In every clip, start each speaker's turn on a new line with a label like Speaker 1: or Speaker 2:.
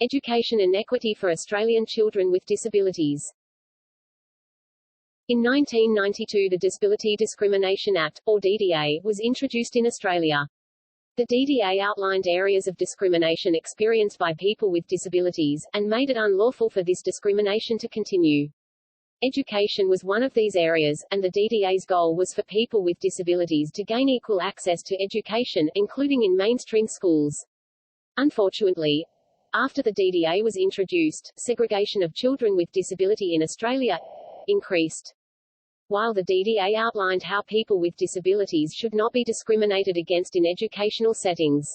Speaker 1: Education Inequity for Australian Children with Disabilities. In 1992 the Disability Discrimination Act, or DDA, was introduced in Australia. The DDA outlined areas of discrimination experienced by people with disabilities, and made it unlawful for this discrimination to continue. Education was one of these areas, and the DDA's goal was for people with disabilities to gain equal access to education, including in mainstream schools. Unfortunately, after the DDA was introduced, segregation of children with disability in Australia increased. While the DDA outlined how people with disabilities should not be discriminated against in educational settings,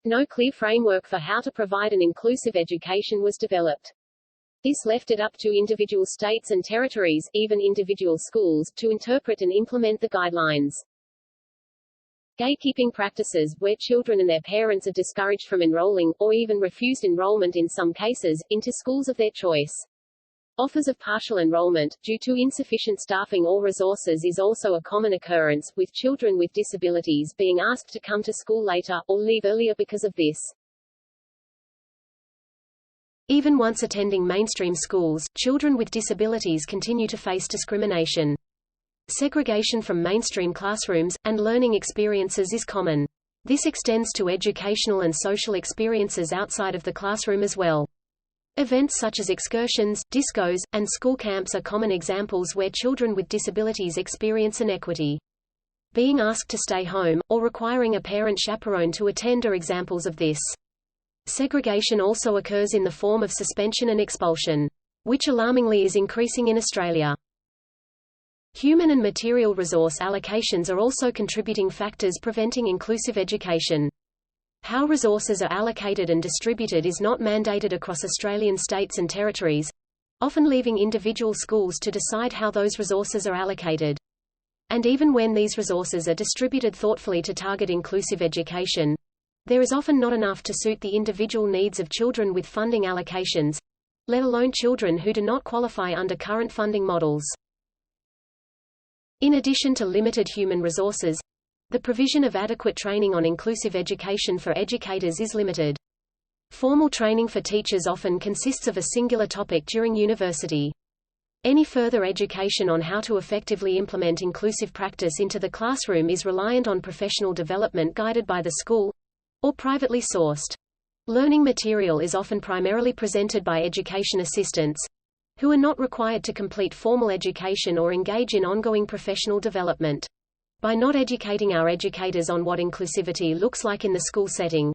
Speaker 1: no clear framework for how to provide an inclusive education was developed. This left it up to individual states and territories, even individual schools, to interpret and implement the guidelines. Gatekeeping practices, where children and their parents are discouraged from enrolling, or even refused enrollment in some cases, into schools of their choice. Offers of partial enrollment, due to insufficient staffing or resources, is also a common occurrence, with children with disabilities being asked to come to school later, or leave earlier because of this. Even once attending mainstream schools, children with disabilities continue to face discrimination. Segregation from mainstream classrooms, and learning experiences is common. This extends to educational and social experiences outside of the classroom as well. Events such as excursions, discos, and school camps are common examples where children with disabilities experience inequity. Being asked to stay home, or requiring a parent chaperone to attend are examples of this. Segregation also occurs in the form of suspension and expulsion, which alarmingly is increasing in Australia. Human and material resource allocations are also contributing factors preventing inclusive education. How resources are allocated and distributed is not mandated across Australian states and territories, often leaving individual schools to decide how those resources are allocated. And even when these resources are distributed thoughtfully to target inclusive education, there is often not enough to suit the individual needs of children with funding allocations, let alone children who do not qualify under current funding models. In addition to limited human resources, the provision of adequate training on inclusive education for educators is limited. Formal training for teachers often consists of a singular topic during university. Any further education on how to effectively implement inclusive practice into the classroom is reliant on professional development guided by the school, or privately sourced. Learning material is often primarily presented by education assistants, who are not required to complete formal education or engage in ongoing professional development. By not educating our educators on what inclusivity looks like in the school setting,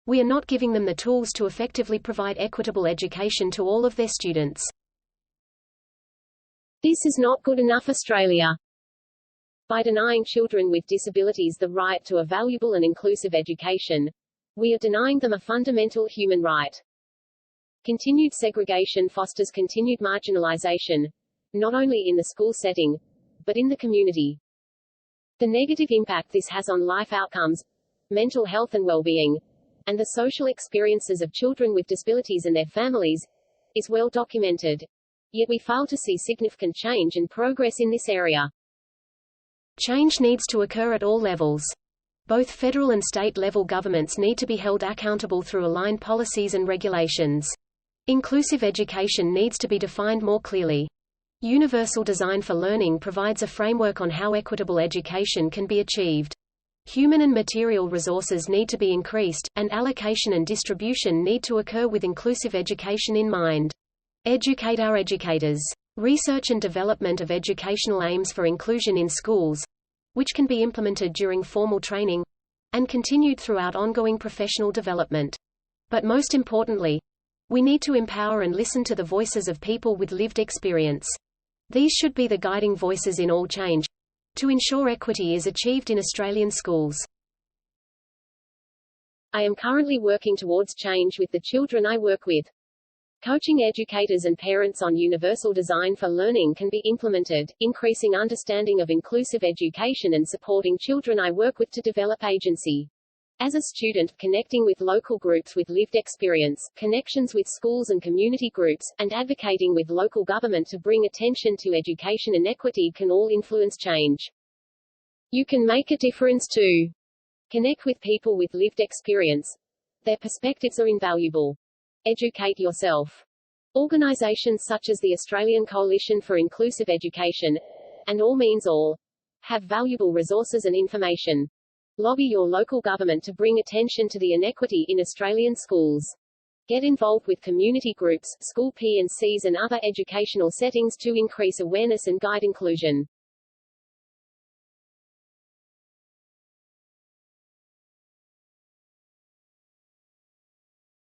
Speaker 1: we are not giving them the tools to effectively provide equitable education to all of their students. This is not good enough, Australia. By denying children with disabilities the right to a valuable and inclusive education, we are denying them a fundamental human right. Continued segregation fosters continued marginalization, not only in the school setting, but in the community. The negative impact this has on life outcomes, mental health and well-being, and the social experiences of children with disabilities and their families, is well documented. Yet we fail to see significant change and progress in this area. Change needs to occur at all levels. Both federal and state-level governments need to be held accountable through aligned policies and regulations. Inclusive education needs to be defined more clearly. Universal design for learning provides a framework on how equitable education can be achieved. Human and material resources need to be increased, and allocation and distribution need to occur with inclusive education in mind. Educate our educators. Research and development of educational aims for inclusion in schools, which can be implemented during formal training, and continued throughout ongoing professional development. But most importantly, we need to empower and listen to the voices of people with lived experience. These should be the guiding voices in all change, to ensure equity is achieved in Australian schools. I am currently working towards change with the children I work with. Coaching educators and parents on universal design for learning can be implemented, increasing understanding of inclusive education and supporting children I work with to develop agency. As a student, connecting with local groups with lived experience, connections with schools and community groups, and advocating with local government to bring attention to education inequity can all influence change. You can make a difference too. Connect with people with lived experience. Their perspectives are invaluable. Educate yourself. Organisations such as the Australian Coalition for Inclusive Education and All Means All have valuable resources and information. Lobby your local government to bring attention to the inequity in Australian schools. Get involved with community groups, school P&Cs and other educational settings to increase awareness and guide inclusion.